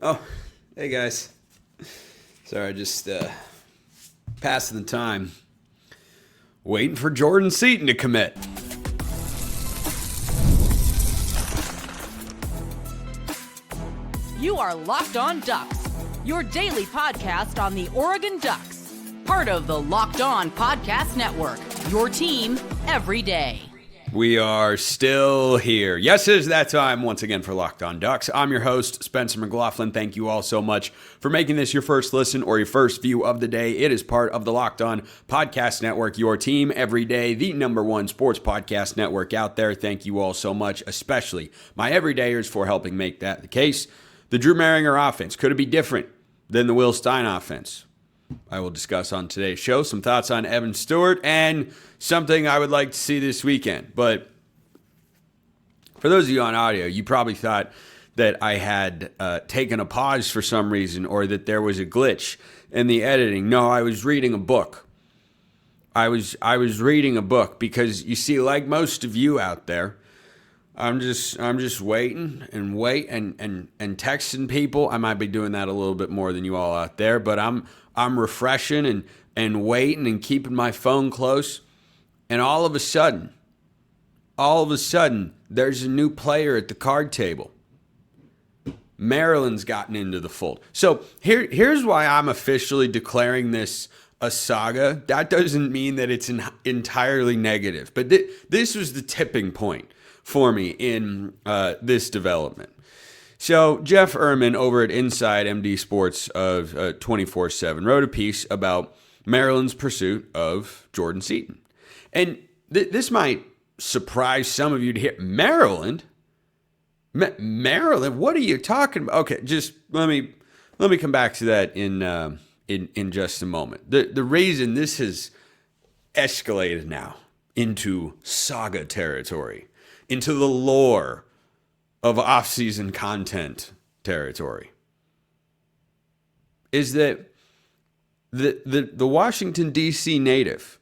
Oh, hey guys. Sorry, just passing the time. Waiting for Jordan Seaton to commit. You are Locked On Ducks, your daily podcast on the Oregon Ducks. Part of the Locked On Podcast Network, your team every day. We are still here. Yes, it is that time once again for Locked On Ducks. I'm your host, Spencer McLaughlin. Thank you all so much for making this your first listen or your first view of the day. It is part of the Locked On Podcast Network, your team every day, the number one sports podcast network out there. Thank you all so much, especially my everydayers, for helping make that the case. The Drew Mehringer offense, could it be different than the Will Stein offense? I will discuss on today's show some thoughts on Evan Stewart and something I would like to see this weekend. But for those of you on audio, you probably thought that I had taken a pause for some reason or that there was a glitch in the editing. No, I was reading a book. I was reading a book because, you see, like most of you out there, I'm just waiting and texting people. I might be doing that a little bit more than you all out there, but I'm refreshing and waiting and keeping my phone close. And all of a sudden, there's a new player at the card table. Maryland's gotten into the fold. So here's why I'm officially declaring this a saga. That doesn't mean that it's entirely negative, but this was the tipping point for me in this development. So Jeff Ehrman over at Inside MD Sports of 24/7 wrote a piece about Maryland's pursuit of Jordan Seaton. And this might surprise some of you to hear. Maryland? Maryland? What are you talking about? Okay, just let me come back to that in just a moment. The reason this has escalated now into saga territory, into the lore of off-season content territory, is that the Washington, D.C. native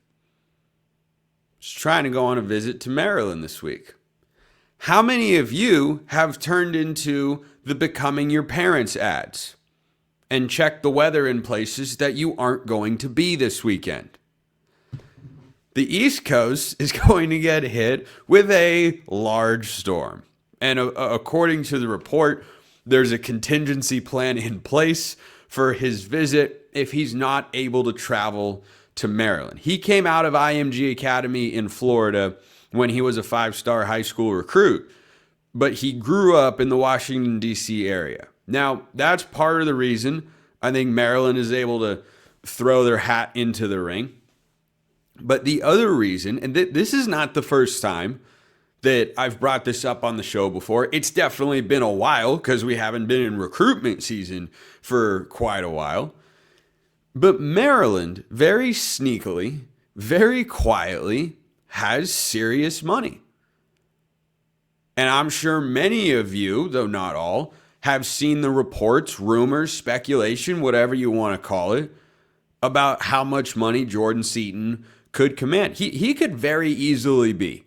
is trying to go on a visit to Maryland this week. How many of you have turned into the Becoming Your Parents ads and checked the weather in places that you aren't going to be this weekend? The East Coast is going to get hit with a large storm. And according to the report, there's a contingency plan in place for his visit if he's not able to travel to Maryland. He came out of IMG Academy in Florida when he was a 5-star high school recruit, but he grew up in the Washington, D.C. area. Now, that's part of the reason I think Maryland is able to throw their hat into the ring. But the other reason, and this is not the first time that I've brought this up on the show before. It's definitely been a while because we haven't been in recruitment season for quite a while. But Maryland, very sneakily, very quietly, has serious money. And I'm sure many of you, though not all, have seen the reports, rumors, speculation, whatever you want to call it, about how much money Jordan Seaton could command. He could very easily be,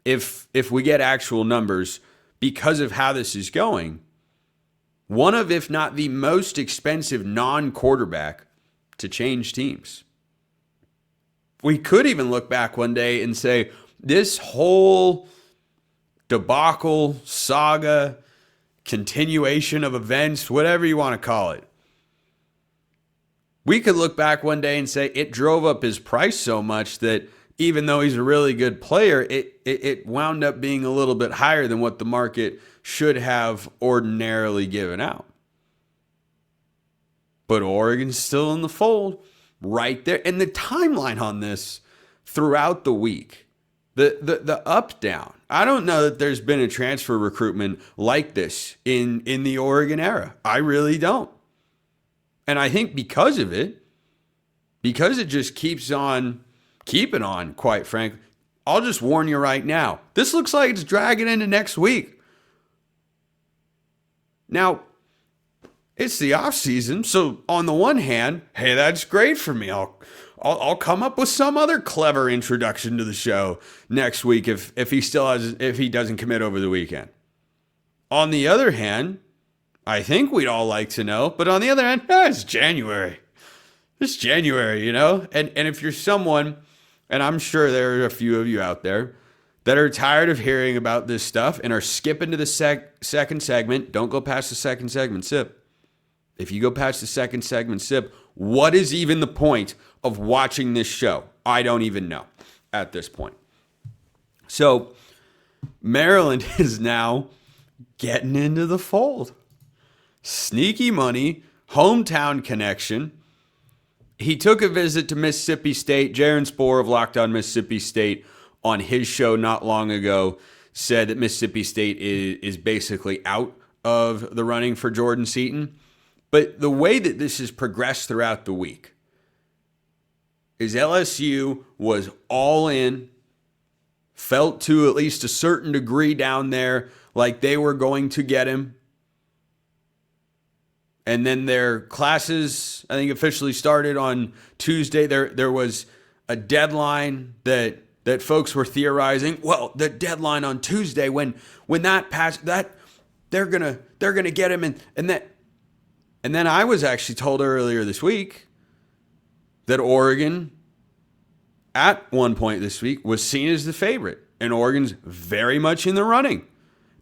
if we get actual numbers, because of how this is going, one of, if not the most expensive non-quarterback to change teams. We could even look back one day and say, this whole debacle, saga, continuation of events, whatever you want to call it, we could look back one day and say it drove up his price so much that even though he's a really good player, it wound up being a little bit higher than what the market should have ordinarily given out. But Oregon's still in the fold right there. And the timeline on this throughout the week, the up-down, I don't know that there's been a transfer recruitment like this in the Oregon era. I really don't. And I think because of it, because it just keeps on keeping on, quite frankly, I'll just warn you right now, this looks like it's dragging into next week. Now, it's the off season, so on the one hand, hey, that's great for me. I'll come up with some other clever introduction to the show next week if he doesn't commit over the weekend. On the other hand, I think we'd all like to know. But on the other hand, it's January. It's January, And if you're someone, and I'm sure there are a few of you out there that are tired of hearing about this stuff and are skipping to the second segment, don't go past the second segment, sip. If you go past the second segment, sip, what is even the point of watching this show? I don't even know at this point. So Maryland is now getting into the fold. Sneaky money, hometown connection. He took a visit to Mississippi State. Jaron Spohr of Locked On Mississippi State on his show not long ago said that Mississippi State is basically out of the running for Jordan Seaton. But the way that this has progressed throughout the week is LSU was all in, felt to at least a certain degree down there like they were going to get him. And then their classes, I think, officially started on Tuesday. There was a deadline that folks were theorizing. Well, the deadline on Tuesday, when that passed, that they're gonna get him, and then I was actually told earlier this week that Oregon, at one point this week, was seen as the favorite, and Oregon's very much in the running,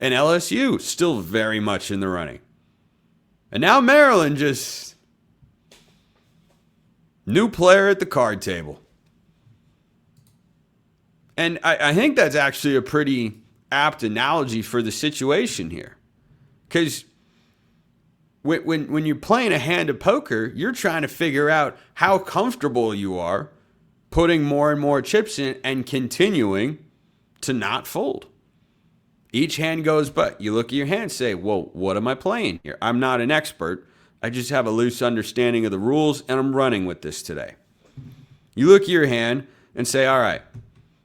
and LSU still very much in the running. And now Maryland just new player at the card table. And I think that's actually a pretty apt analogy for the situation here. Because when you're playing a hand of poker, you're trying to figure out how comfortable you are putting more and more chips in and continuing to not fold. Each hand goes, but you look at your hand and say, well, what am I playing here? I'm not an expert. I just have a loose understanding of the rules, and I'm running with this today. You look at your hand and say, all right,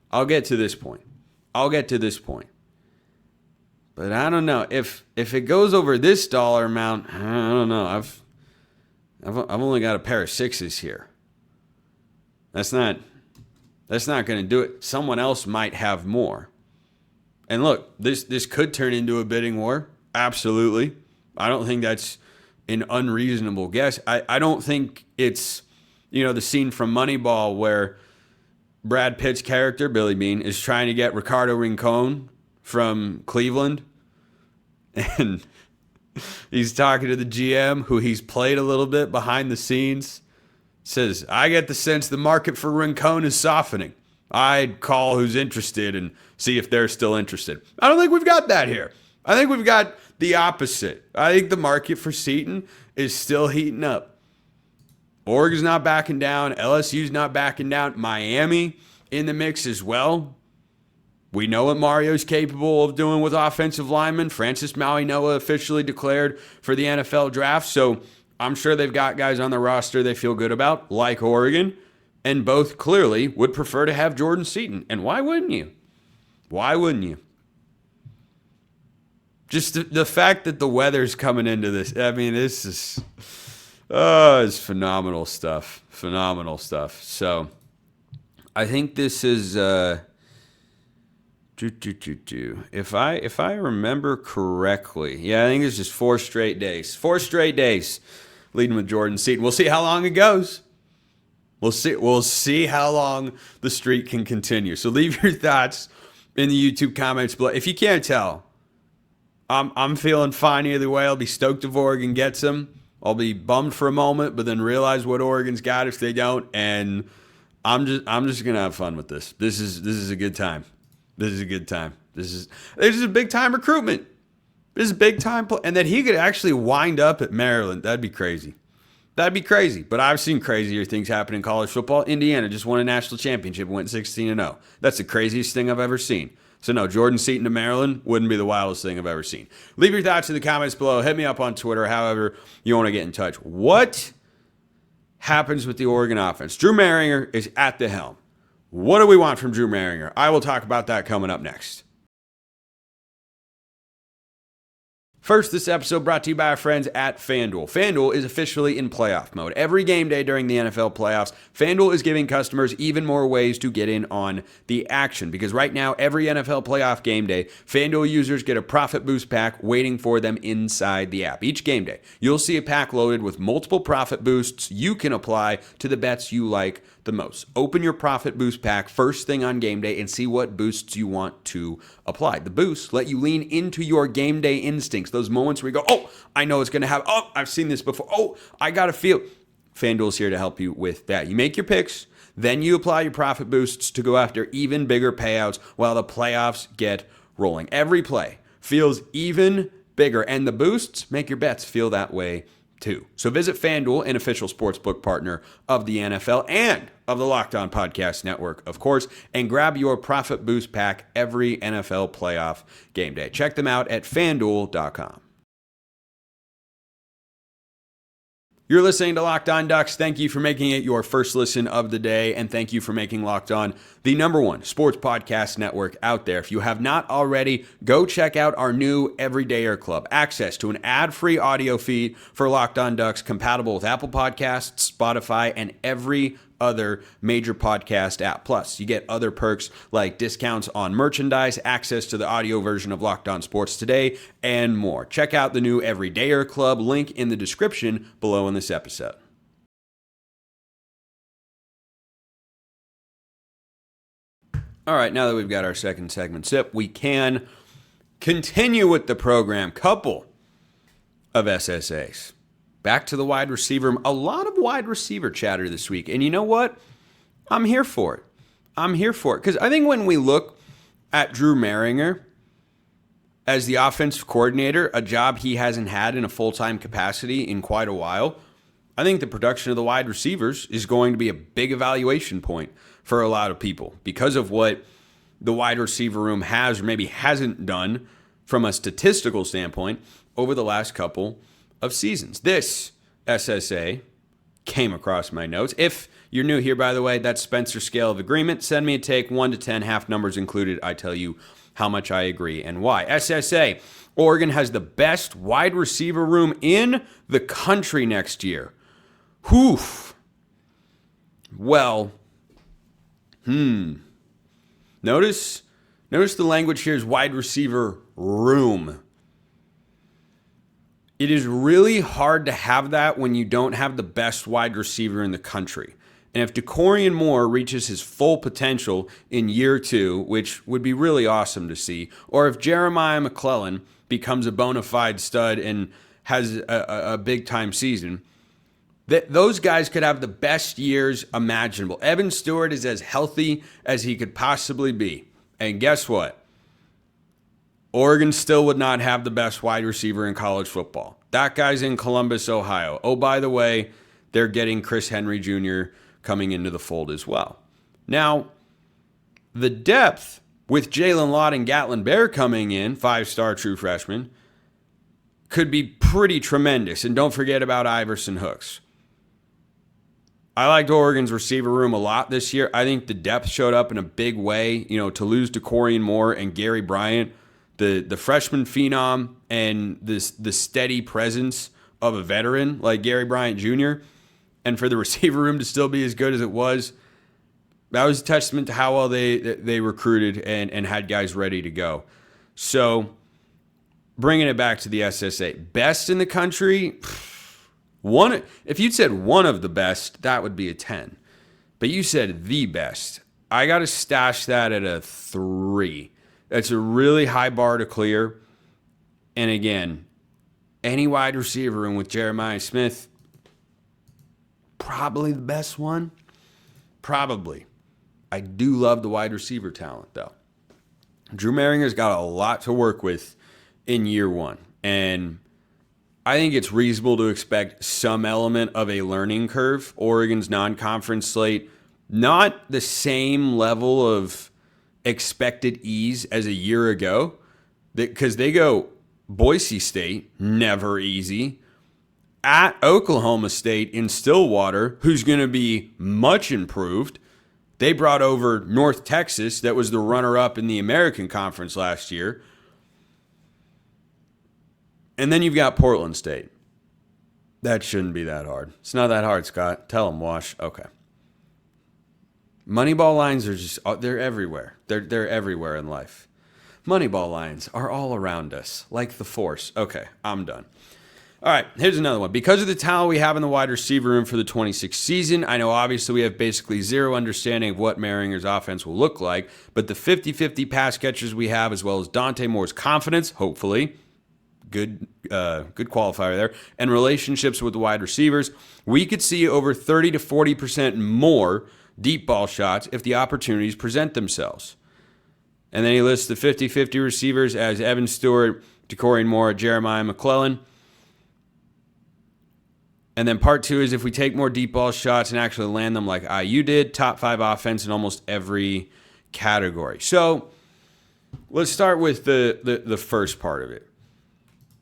I'll get to this point. I'll get to this point. But I don't know. If it goes over this dollar amount, I don't know. I've only got a pair of sixes here. That's not going to do it. Someone else might have more. And look, this could turn into a bidding war. Absolutely. I don't think that's an unreasonable guess. I don't think it's, the scene from Moneyball where Brad Pitt's character, Billy Bean, is trying to get Ricardo Rincon from Cleveland. And he's talking to the GM, who he's played a little bit behind the scenes. Says, I get the sense the market for Rincon is softening. I'd call who's interested and see if they're still interested. I don't think we've got that here. I think we've got the opposite. I think the market for Seaton is still heating up. Oregon's not backing down. LSU's not backing down. Miami in the mix as well. We know what Mario's capable of doing with offensive linemen. Francis Maui-Noah officially declared for the NFL draft. So I'm sure they've got guys on the roster they feel good about, like Oregon. And both clearly would prefer to have Jordan Seaton. And why wouldn't you? Why wouldn't you? Just the fact that the weather's coming into this. I mean, this is it's phenomenal stuff. Phenomenal stuff. So I think this is if I remember correctly, I think it's just 4 straight days. 4 straight days leading with Jordan Seaton. We'll see how long it goes. We'll see how long the streak can continue. So leave your thoughts in the YouTube comments below. If you can't tell, I'm feeling fine either way. I'll be stoked if Oregon gets him. I'll be bummed for a moment, but then realize what Oregon's got if they don't. And I'm just gonna have fun with this. This is a good time. This is a good time. This is a big time recruitment. This is a big time and that he could actually wind up at Maryland. That'd be crazy. That'd be crazy, but I've seen crazier things happen in college football. Indiana just won a national championship and went 16-0. That's the craziest thing I've ever seen. So no, Jordan Seaton to Maryland wouldn't be the wildest thing I've ever seen. Leave your thoughts in the comments below. Hit me up on Twitter, however you want to get in touch. What happens with the Oregon offense? Drew Mehringer is at the helm. What do we want from Drew Mehringer? I will talk about that coming up next. First, this episode brought to you by our friends at FanDuel. FanDuel is officially in playoff mode. Every game day during the NFL playoffs, FanDuel is giving customers even more ways to get in on the action. Because right now, every NFL playoff game day, FanDuel users get a profit boost pack waiting for them inside the app. Each game day, you'll see a pack loaded with multiple profit boosts you can apply to the bets you like the most. Open your profit boost pack first thing on game day and see what boosts you want to apply. The boosts let you lean into your game day instincts, those moments where you go, oh, I know it's going to happen. Oh, I've seen this before. Oh, I got to feel. FanDuel's here to help you with that. You make your picks, then you apply your profit boosts to go after even bigger payouts while the playoffs get rolling. Every play feels even bigger, and the boosts make your bets feel that way too. So visit FanDuel, an official sportsbook partner of the NFL and of the Locked On Podcast Network, of course, and grab your profit boost pack every NFL playoff game day. Check them out at FanDuel.com. You're listening to Locked On Ducks. Thank you for making it your first listen of the day, and thank you for making Locked On the #1 sports podcast network out there. If you have not already, go check out our new Everydayer Club. Access to an ad-free audio feed for Locked On Ducks compatible with Apple Podcasts, Spotify, and every other major podcast app. Plus, you get other perks like discounts on merchandise, access to the audio version of Locked On Sports Today, and more. Check out the new Everydayer Club, link in the description below in this episode. All right, now that we've got our second segment sip, we can continue with the program. Couple of SSAs. Back to the wide receiver. A lot of wide receiver chatter this week. And you know what? I'm here for it. Because I think when we look at Drew Mehringer as the offensive coordinator, a job he hasn't had in a full-time capacity in quite a while, I think the production of the wide receivers is going to be a big evaluation point for a lot of people because of what the wide receiver room has or maybe hasn't done from a statistical standpoint over the last couple of seasons. This SSA came across my notes. If you're new here, by the way, that's Spencer's scale of agreement. Send me a take, 1 to 10, half numbers included. I tell you how much I agree and why. SSA, Oregon has the best wide receiver room in the country next year. Whew. Well, Notice the language here is wide receiver room. It is really hard to have that when you don't have the best wide receiver in the country. And if DeCorian Moore reaches his full potential in year 2, which would be really awesome to see, or if Jeremiah McLaughlin becomes a bona fide stud and has a big-time season, those guys could have the best years imaginable. Evan Stewart is as healthy as he could possibly be. And guess what? Oregon still would not have the best wide receiver in college football. That guy's in Columbus, Ohio. Oh, by the way, they're getting Chris Henry Jr. coming into the fold as well. Now, the depth with Jalen Lott and Gatlin Bear coming in, 5-star true freshman, could be pretty tremendous. And don't forget about Iverson Hooks. I liked Oregon's receiver room a lot this year. I think the depth showed up in a big way. You know, to lose DeCorian Moore and Gary Bryant, the freshman phenom and the steady presence of a veteran like Gary Bryant Jr., and for the receiver room to still be as good as it was, that was a testament to how well they recruited and had guys ready to go. So bringing it back to the SSA, best in the country, if you'd said one of the best, that would be a 10. But you said the best. I got to stash that at a 3. That's a really high bar to clear. And again, any wide receiver room with Jeremiah Smith, probably the best one. Probably. I do love the wide receiver talent, though. Drew Mehringer's got a lot to work with in year 1. And I think it's reasonable to expect some element of a learning curve. Oregon's non-conference slate, not the same level of expected ease as a year ago, because they go Boise State, never easy, at Oklahoma State in Stillwater, who's going to be much improved. They brought over North Texas, that was the runner-up in the American Conference last year. And then you've got Portland State. That shouldn't be that hard. It's not that hard, Scott. Tell them, Wash. Okay. Moneyball lines are just, they're everywhere. They're everywhere in life. Moneyball lines are all around us, like the Force. Okay, I'm done. All right, here's another one. Because of the talent we have in the wide receiver room for the 26th season, I know obviously we have basically zero understanding of what Mehringer's offense will look like, but the 50-50 pass catchers we have, as well as Dante Moore's confidence, hopefully, good qualifier there, and relationships with the wide receivers, we could see over 30 to 40% more deep ball shots if the opportunities present themselves. And then he lists the 50-50 receivers as Evan Stewart, Decorey Moore, Jeremiah McLaughlin. And then part 2 is if we take more deep ball shots and actually land them like IU did, top 5 offense in almost every category. So let's start with the first part of it.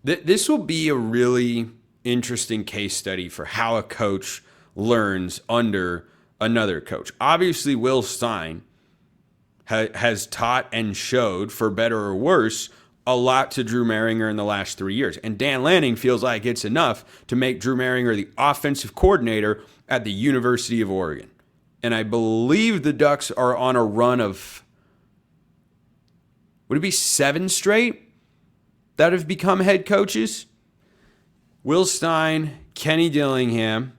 This will be a really interesting case study for how a coach learns under another coach. Obviously, Will Stein has taught and showed, for better or worse, a lot to Drew Mehringer in the last 3 years. And Dan Lanning feels like it's enough to make Drew Mehringer the offensive coordinator at the University of Oregon. And I believe the Ducks are on a run of, would it be 7 straight that have become head coaches? Will Stein, Kenny Dillingham,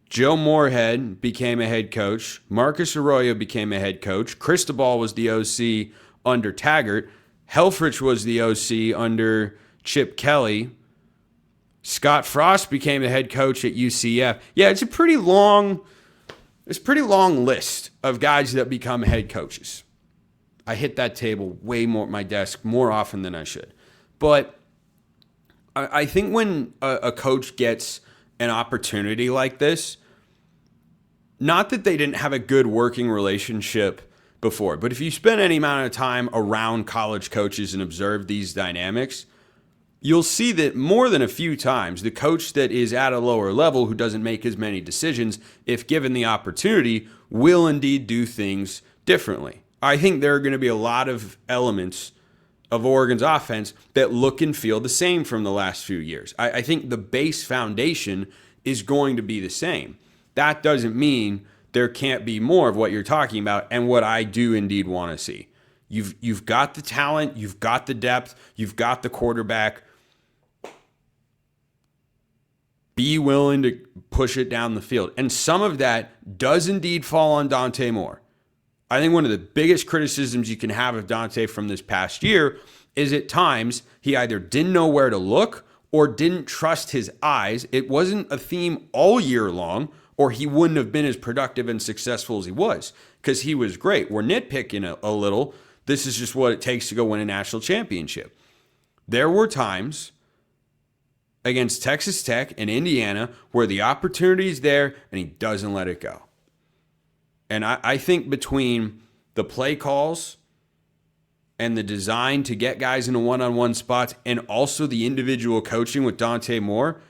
Joe Moorhead became a head coach. Marcus Arroyo became a head coach. Cristobal was the OC under Taggart. Helfrich was the OC under Chip Kelly. Scott Frost became the head coach at UCF. Yeah, it's a pretty long list of guys that become head coaches. I hit that table way more at my desk more often than I should. But I think when a coach gets an opportunity like this, not that they didn't have a good working relationship before, but if you spend any amount of time around college coaches and observe these dynamics, you'll see that more than a few times, the coach that is at a lower level who doesn't make as many decisions, if given the opportunity, will indeed do things differently. I think there are going to be a lot of elements of Oregon's offense that look and feel the same from the last few years. I think the base foundation is going to be the same. That doesn't mean there can't be more of what you're talking about and what I do indeed want to see. You've got the talent, you've got the depth, you've got the quarterback. Be willing to push it down the field. And some of that does indeed fall on Dante Moore. I think one of the biggest criticisms you can have of Dante from this past year is at times he either didn't know where to look or didn't trust his eyes. It wasn't a theme all year long, or he wouldn't have been as productive and successful as he was, because he was great. We're nitpicking a little. This is just what it takes to go win a national championship. There were times against Texas Tech and Indiana where the opportunity is there and he doesn't let it go. And I think between the play calls and the design to get guys into one-on-one spots and also the individual coaching with Dante Moore,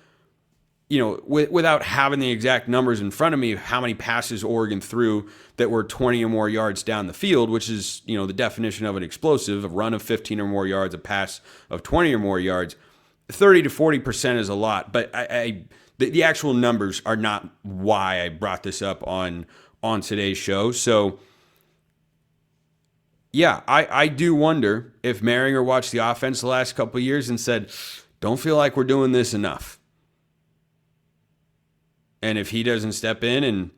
without having the exact numbers in front of me of how many passes Oregon threw that were 20 or more yards down the field, which is, the definition of an explosive, a run of 15 or more yards, a pass of 20 or more yards, 30 to 40% is a lot. But the actual numbers are not why I brought this up on today's show. So, yeah, I do wonder if Mehringer watched the offense the last couple of years and said, don't feel like we're doing this enough. And if he doesn't step in and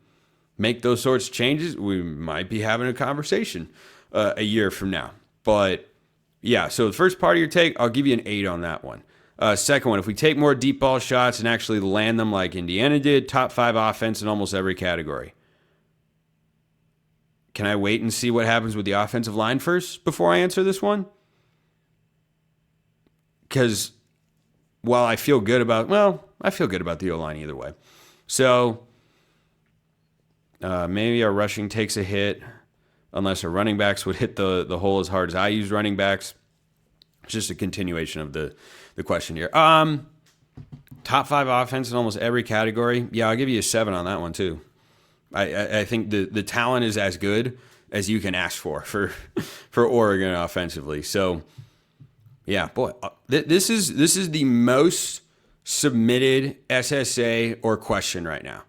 make those sorts of changes, we might be having a conversation a year from now. But, yeah, so the first part of your take, I'll give you an 8 on that one. Second one, if we take more deep ball shots and actually land them like Indiana did, top 5 offense in almost every category. Can I wait and see what happens with the offensive line first before I answer this one? Because while I feel good about the O-line either way. So maybe our rushing takes a hit unless our running backs would hit the hole as hard as I use running backs. It's just a continuation of the question here. Top 5 offense in almost every category. Yeah, I'll give you a 7 on that one too. I think the talent is as good as you can ask for Oregon offensively. So Yeah, boy, this is the most submitted SSA or question right now.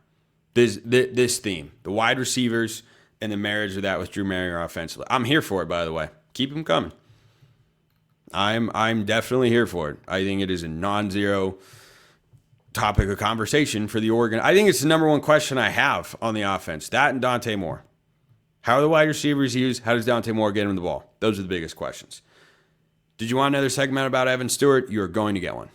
This theme, the wide receivers and the marriage of that with Drew Mehringer offensively. I'm here for it, by the way. Keep them coming. I'm definitely here for it. I think it is a non-zero topic of conversation for the Oregon. I think it's the number one question I have on the offense. That and Dante Moore. How are the wide receivers used? How does Dante Moore get him the ball? Those are the biggest questions. Did you want another segment about Evan Stewart? You're going to get one.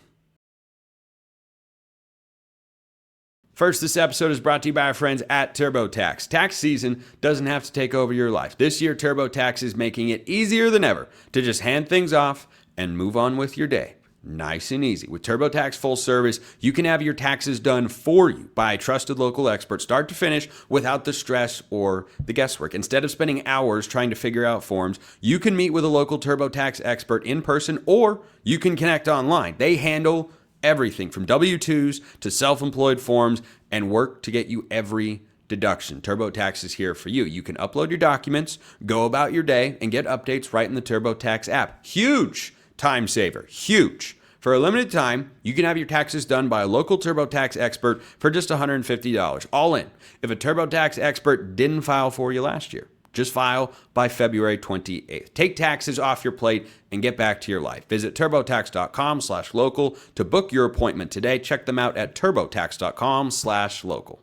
First, this episode is brought to you by our friends at TurboTax. Tax season doesn't have to take over your life. This year, TurboTax is making it easier than ever to just hand things off and move on with your day. Nice and easy. With TurboTax Full Service, you can have your taxes done for you by a trusted local expert, start to finish, without the stress or the guesswork. Instead of spending hours trying to figure out forms, you can meet with a local TurboTax expert in person, or you can connect online. They handle everything from W-2s to self-employed forms and work to get you every deduction. TurboTax is here for you. You can upload your documents, go about your day, and get updates right in the TurboTax app. Huge time saver. Huge. For a limited time, you can have your taxes done by a local TurboTax expert for just $150, all in. If a TurboTax expert didn't file for you last year, just file by February 28th. Take taxes off your plate and get back to your life. Visit TurboTax.com/local to book your appointment today. Check them out at TurboTax.com/local.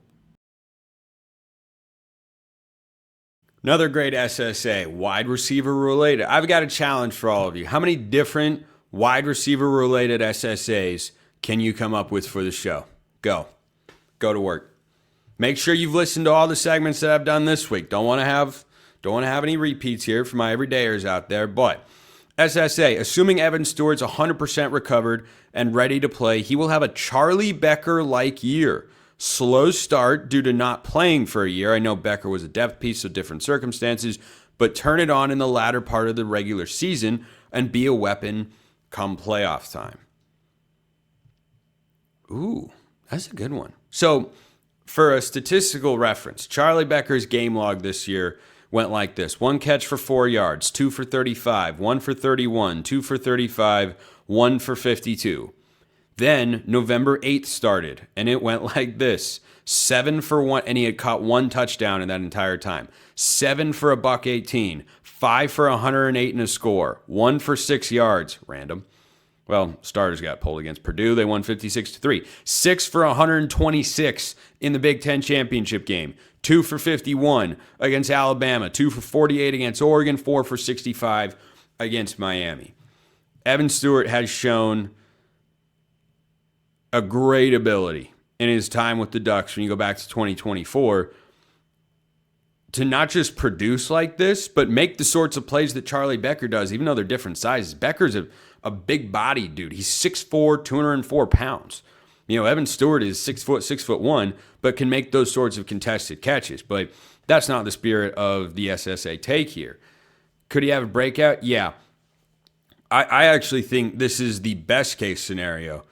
Another great SSA, wide receiver related. I've got a challenge for all of you. How many different wide receiver related SSAs can you come up with for the show? Go to work. Make sure you've listened to all the segments that I've done this week. Don't want to have any repeats here for my everydayers out there. But SSA, assuming Evan Stewart's 100% recovered and ready to play, he will have a Charlie Becker-like year. Slow start due to not playing for a year. I know Becker was a depth piece, so different circumstances, but turn it on in the latter part of the regular season and be a weapon come playoff time. Ooh, that's a good one. So, for a statistical reference, Charlie Becker's game log this year went like this. 1 catch for 4 yards, 2 for 35, 1 for 31, 2 for 35, 1 for 52. Then November 8th started, and it went like this. 7 for 1, and he had caught 1 touchdown in that entire time. 7 for $118, 5 for 108 and a score, 1 for 6 yards, random. Well, starters got pulled against Purdue. They won 56-3. 6 for 126 in the Big Ten championship game. 2 for 51 against Alabama. 2 for 48 against Oregon. 4 for 65 against Miami. Evan Stewart has shown a great ability in his time with the Ducks when you go back to 2024 to not just produce like this, but make the sorts of plays that Charlie Becker does, even though they're different sizes. Becker's a big body dude. He's 6'4", 204 pounds. You know, Evan Stewart is 6 foot, 6'1", but can make those sorts of contested catches. But that's not the spirit of the SSA take here. Could he have a breakout? Yeah. I actually think this is the best case scenario.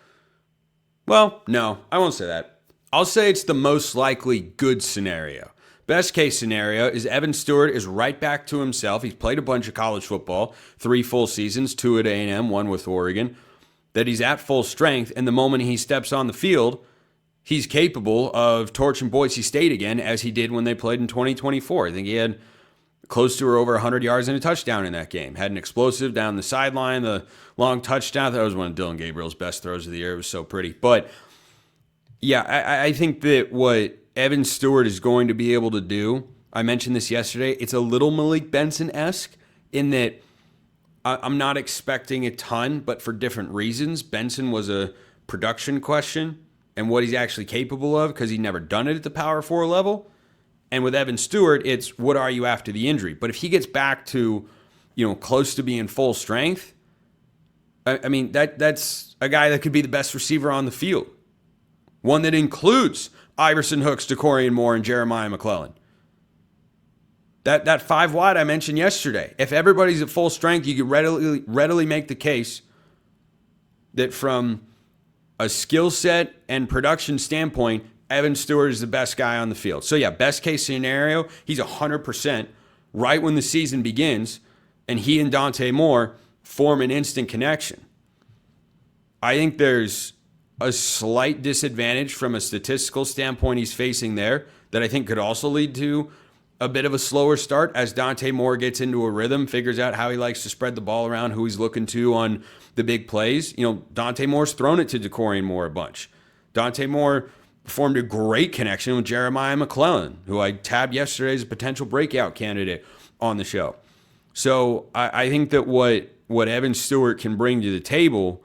Well, no, I won't say that. I'll say it's the most likely good scenario. Best case scenario is Evan Stewart is right back to himself. He's played a bunch of college football, 3 full seasons, 2 at A&M, 1 with Oregon, that he's at full strength, and the moment he steps on the field, he's capable of torching Boise State again as he did when they played in 2024. I think he had close to or over 100 yards and a touchdown in that game. Had an explosive down the sideline, the long touchdown. That was one of Dylan Gabriel's best throws of the year. It was so pretty. But, yeah, I think that what Evan Stewart is going to be able to do, I mentioned this yesterday, it's a little Malik Benson-esque in that I'm not expecting a ton, but for different reasons. Benson was a production question and what he's actually capable of because he'd never done it at the Power 4 level. And with Evan Stewart, it's what are you after the injury? But if he gets back to, close to being full strength, I mean, that's a guy that could be the best receiver on the field. One that includes Iverson Hooks, DeCorian Moore, and Jeremiah McLaughlin. That 5 wide I mentioned yesterday. If everybody's at full strength, you could readily make the case that from a skill set and production standpoint, Evan Stewart is the best guy on the field. So yeah, best case scenario, he's 100% right when the season begins, and he and Dante Moore form an instant connection. I think there's a slight disadvantage from a statistical standpoint he's facing there that I think could also lead to a bit of a slower start as Dante Moore gets into a rhythm, figures out how he likes to spread the ball around, who he's looking to on the big plays. You know, Dante Moore's thrown it to DeCorian Moore a bunch. Dante Moore formed a great connection with Jeremiah McLaughlin, who I tabbed yesterday as a potential breakout candidate on the show. So I think that what Evan Stewart can bring to the table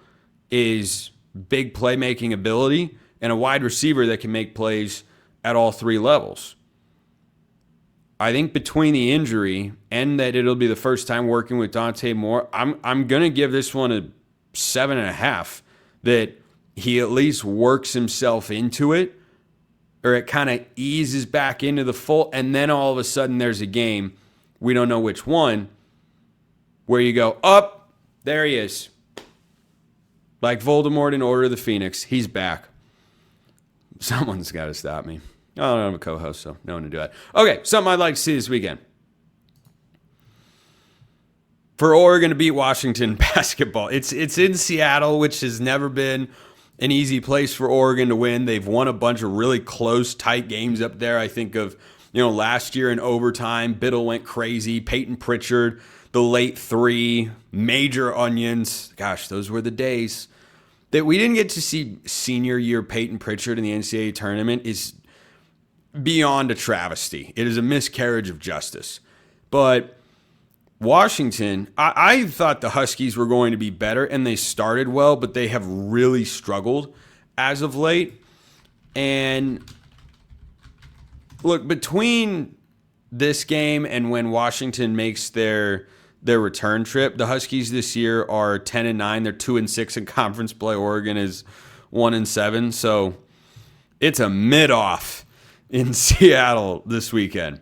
is big playmaking ability and a wide receiver that can make plays at all three levels. I think between the injury and that it'll be the first time working with Dante Moore, I'm going to give this one a 7.5, that he at least works himself into it, or it kind of eases back into the fold, and then all of a sudden there's a game, we don't know which one, where you go, up, there he is. Like Voldemort in Order of the Phoenix, he's back. Someone's got to stop me. I don't have a co-host, so no one to do that. Okay, something I'd like to see this weekend. For Oregon to beat Washington basketball. It's in Seattle, which has never been an easy place for Oregon to win. They've won a bunch of really close, tight games up there. I think of, last year in overtime, Biddle went crazy. Peyton Pritchard, the late three, major onions. Gosh, those were the days. That we didn't get to see senior year Peyton Pritchard in the NCAA tournament is beyond a travesty. It is a miscarriage of justice. But Washington, I thought the Huskies were going to be better, and they started well, but they have really struggled as of late. And look, between this game and when Washington makes their return trip, the Huskies this year are 10-9. They're 2-6 in conference play. Oregon is 1-7. So it's a mid-off in Seattle this weekend.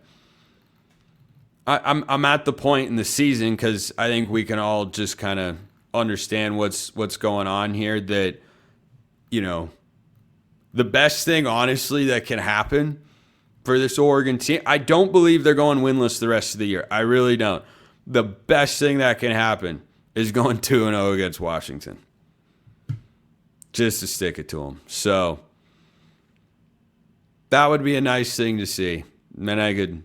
I'm at the point in the season, because I think we can all just kind of understand what's going on here, that, the best thing, honestly, that can happen for this Oregon team, I don't believe they're going winless the rest of the year. I really don't. The best thing that can happen is going 2-0 against Washington, just to stick it to them. So that would be a nice thing to see. And then I could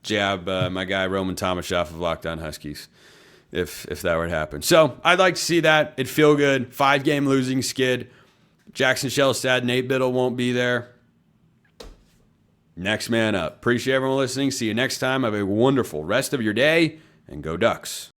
jab my guy Roman Thomas off of Locked On Huskies if that were to happen. So I'd like to see that. It'd feel good. 5-game losing skid. Jackson Shellstad, Nate Biddle won't be there. Next man up. Appreciate everyone listening. See you next time. Have a wonderful rest of your day, and go Ducks.